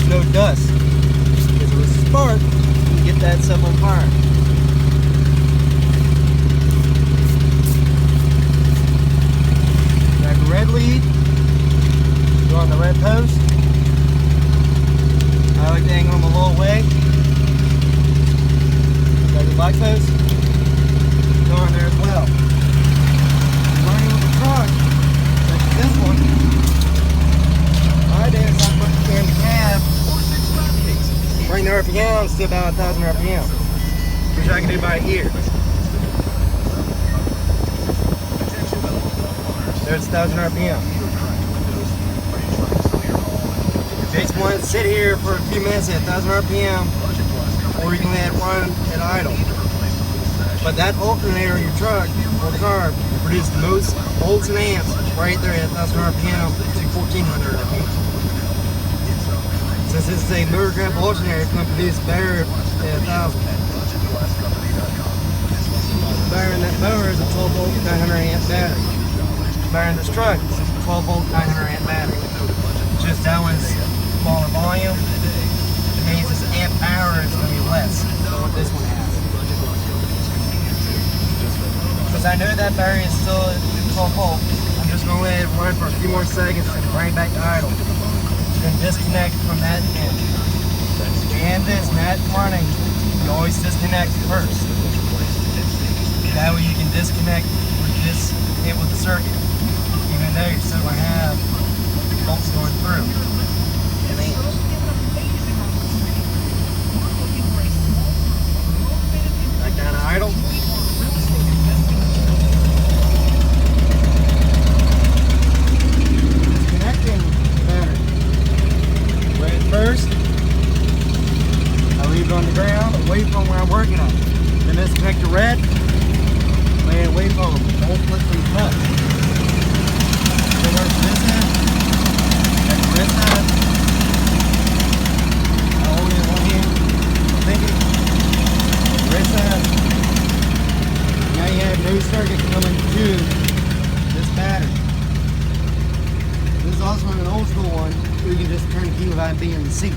there's no dust. Because with a spark, you can get that stuff on fire. Grab your red lead, go on the red post. I like to angle them a little way. Grab your black post, go on there as well. Running with the truck, like this one. I did is I put the in the cab, bring the RPMs to about 1,000 RPM, which I can do by ear. There's 1,000 RPM. You just want to sit here for a few minutes at 1,000 RPM, or you can let it run at idle. But that alternator in your truck or car will produce the most volts and amps right there at 1,000 RPM to 1,400 RPM. Since this is a motor grab alternator, it's going to produce better at 1,000. Better in that motor is a 12 volt 900 amp battery. Better in this truck is a 12 volt 900 amp battery. Just that one's smaller volume. It means its amp power is going to be less than what this one has. Since I know that battery is still at 12 volt, I'm just going to let it run for a few more seconds and bring it back to idle. Then disconnect from that end. And this, Matt running, you always disconnect first. That way you can disconnect with this and with the circuit, even though you're still going to have volts going through. And amps. Back down to idle. Disconnecting the battery. Red first. I leave it on the ground away from where I'm working on. Then disconnect the red. Lay it away from them. Don't flip them cut. Then there's this end. That's this side. I hold it in one hand. I'm thinking. This side. Now you have no circuit coming to this battery. This is also an old school one where you can just turn the key without being in the seat.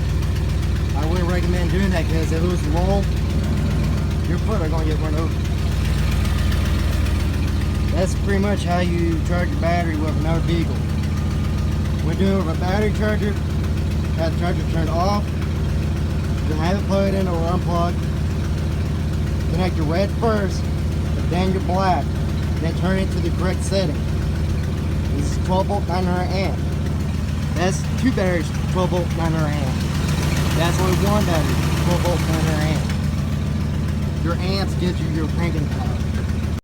I wouldn't recommend doing that because if it was roll, your foot are going to get run over. That's pretty much how you charge your battery with another vehicle. When doing it with a battery charger, have the charger turned off, then have it plugged in or unplugged. Connect your red first, and then your black, then turn it to the correct setting. This is 12 volt 900 amp. That's two batteries, 12 volt 900 amp. That's only one battery, 12 volt 900 amp. Your amps gives you your cranking power.